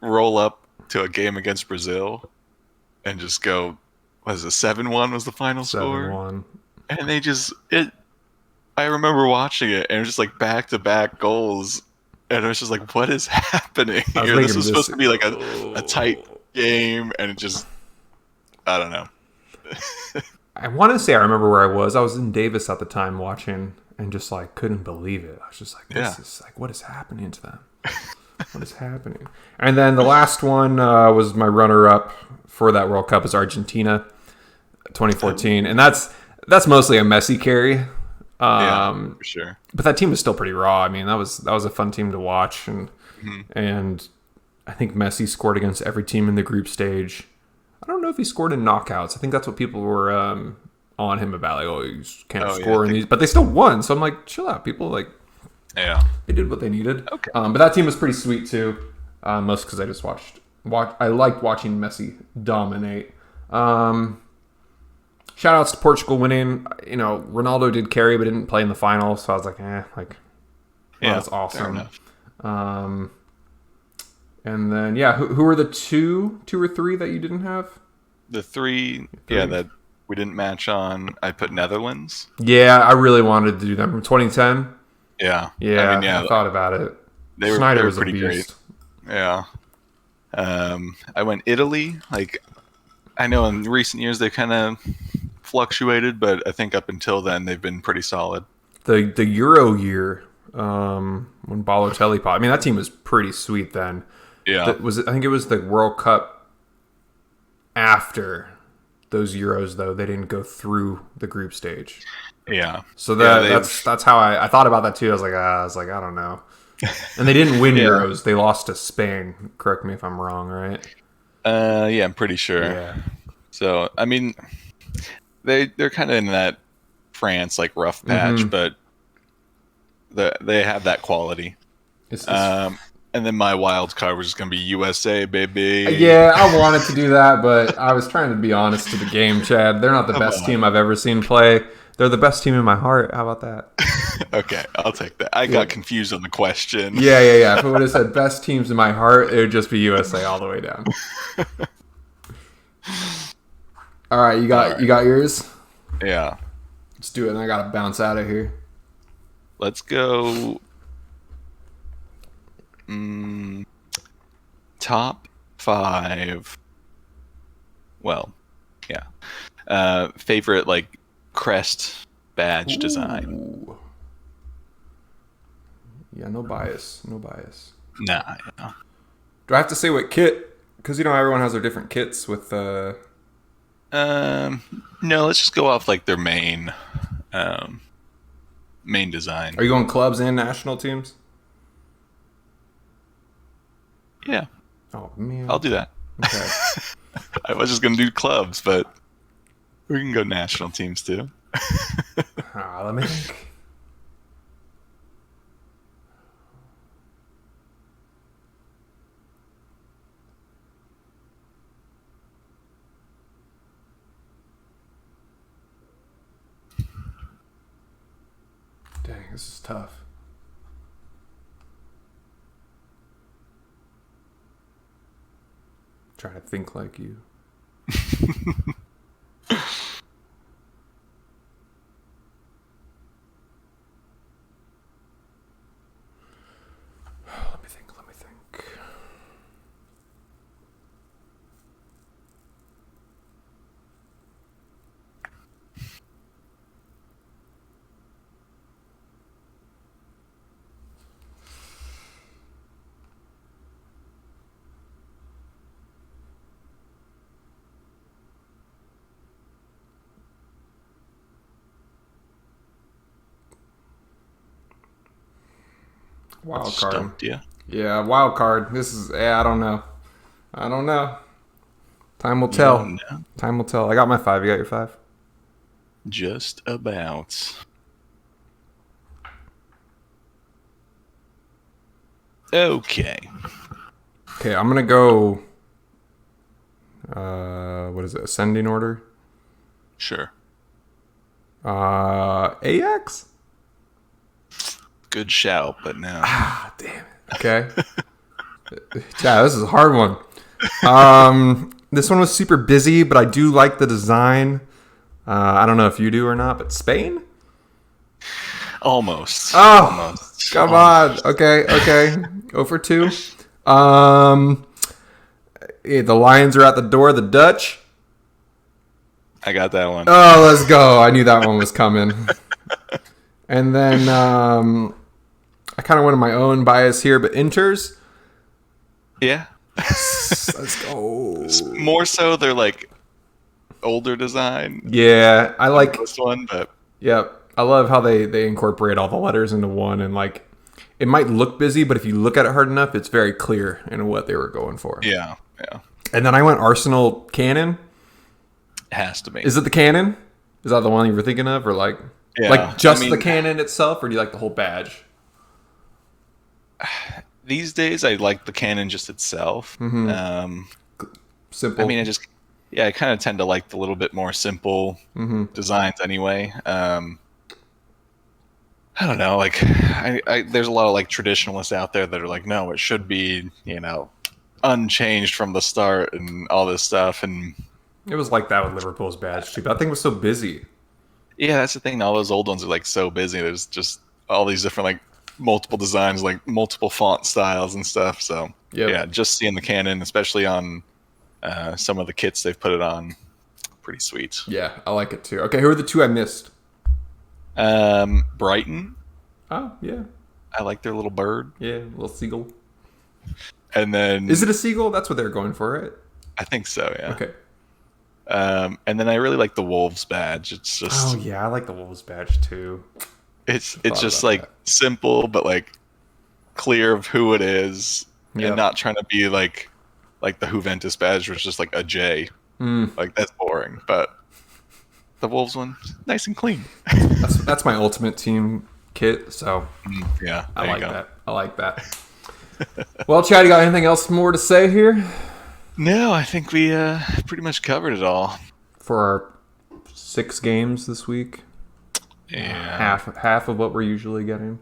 roll up to a game against Brazil and just go. Was it 7-1 was the final score? 7-1. And they just I remember watching it and it was just like back-to-back goals. And it was just like, what is happening here? This was supposed to be like a tight game and it just I don't know. I want to say I remember where I was. I was in Davis at the time watching and just like couldn't believe it. I was just like, this is like, what is happening to them? What is happening? And then the last one was my runner-up for that World Cup is Argentina, 2014, and that's mostly a Messi carry. For sure. But that team was still pretty raw. I mean, that was a fun team to watch, and I think Messi scored against every team in the group stage. I don't know if he scored in knockouts. I think that's what people were on him about, like, oh, you can't score in these, but they still won. So I'm like, chill out, people. Like, they did what they needed. Okay. But that team was pretty sweet too, most because I just I liked watching Messi dominate. Shout outs to Portugal winning. You know, Ronaldo did carry, but didn't play in the final, so I was like, that's awesome. Fair enough. And then who were the two or three that you didn't have? The three. That we didn't match on. I put Netherlands. Yeah, I really wanted to do them from 2010. Yeah. I mean, I thought about it. Schneider was pretty great. Yeah. I went Italy. Like, I know in recent years they kind of fluctuated, but I think up until then they've been pretty solid. The Euro year, when Balotelli popped. I mean, that team was pretty sweet then. Yeah. I think it was the World Cup after those Euros, though. They didn't go through the group stage. Yeah. So that's how I thought about that too. I was like, I don't know. And they didn't win Euros. They lost to Spain. Correct me if I'm wrong, right? Yeah, I'm pretty sure. Yeah. So, I mean, they're kind of in that France like rough patch, but they have that quality. And then my wild card was just gonna be USA, baby. Yeah, I wanted to do that, but I was trying to be honest to the game, Chad. They're not the best team I've ever seen play. They're the best team in my heart. How about that? Okay, I'll take that. I got confused on the question. Yeah. If it would have said best teams in my heart, it would just be USA all the way down. All right, you got yours? Yeah. Let's do it, and I gotta bounce out of here. Let's go. Top 5. Well, yeah. Favorite like crest badge design. Yeah, no bias. Nah. Do I have to say what kit? Because everyone has their different kits with. No, let's just go off like their main design. Are you going clubs and national teams? Yeah. Oh man. I'll do that. Okay. I was just gonna do clubs, but we can go national teams too. Let me think. Dang, this is tough. Trying to think like you. Let me think. Wild card. Stumped you. Yeah, wild card. I don't know. Time will tell. Time will tell. I got my 5. You got your 5? Just about. Okay. Okay, I'm gonna go. What is it? Ascending order. Sure. AX. Good shout, but no. Ah, damn it. Okay. Yeah, this is a hard one. This one was super busy, but I do like the design. I don't know if you do or not, but Spain? Almost. Oh, Almost. Come on. Okay. 0 for 2. The Lions are at the door. The Dutch. I got that one. Oh, let's go. I knew that one was coming. And then I kind of went on my own bias here, but Inters. Yeah. Let's go. More so, they're like older design. Yeah, I like this one, but yep. I love how they incorporate all the letters into one, and like it might look busy, but if you look at it hard enough, it's very clear in what they were going for. Yeah. And then I went Arsenal cannon. It has to be. Is it the cannon? Is that the one you were thinking of, or like the cannon itself, or do you like the whole badge? These days, I like the cannon just itself. Mm-hmm. Simple. I mean, I kind of tend to like the little bit more simple designs anyway. I don't know, like there's a lot of like traditionalists out there that are like, no, it should be, unchanged from the start and all this stuff. And it was like that with Liverpool's badge too. That thing was so busy. Yeah, that's the thing. All those old ones are like so busy. There's just all these different like multiple designs, like multiple font styles and stuff. So yeah, just seeing the cannon, especially on some of the kits they've put it on, pretty sweet. Yeah, I like it too. Okay, who are the 2 I missed? Brighton. Oh yeah, I like their little bird. Yeah, little seagull. And then is it a seagull? That's what they're going for, right? I think so. Yeah. Okay. And then I really like the Wolves badge. It's just I like the Wolves badge too. It's just like simple but like clear of who it is, and not trying to be like the Juventus badge, which is just like a J. Like that's boring. But the Wolves one, nice and clean. That's my ultimate team kit. So yeah, I like that. Well, Chad, you got anything else more to say here? No, I think we pretty much covered it all for our 6 games this week. Yeah, half of what we're usually getting.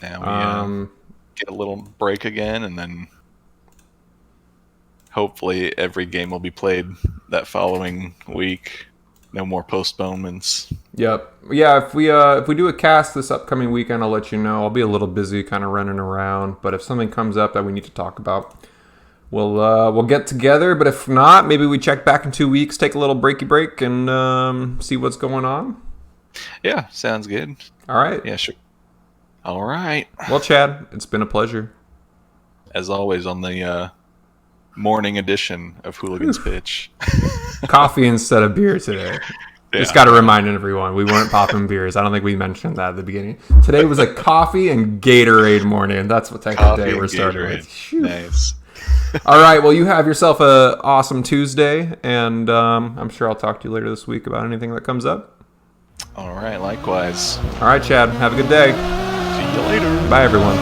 Yeah, we get a little break again, and then hopefully every game will be played that following week. No more postponements. Yep. Yeah, if we do a cast this upcoming weekend, I'll let you know. I'll be a little busy, kind of running around, but if something comes up that we need to talk about, we'll get together. But if not, maybe we check back in 2 weeks, take a little break, and see what's going on. Yeah, sounds good. All right. Yeah, sure. All right. Well, Chad, it's been a pleasure. As always, on the morning edition of Hooligan's Pitch. Coffee instead of beer today. Yeah. Just got to remind everyone, we weren't popping beers. I don't think we mentioned that at the beginning. Today was a coffee and Gatorade morning. That's what type of day we're starting with. Whew. Nice. All right. Well, you have yourself an awesome Tuesday, and I'm sure I'll talk to you later this week about anything that comes up. All right. Likewise. All right, Chad. Have a good day. See you later. Bye, everyone.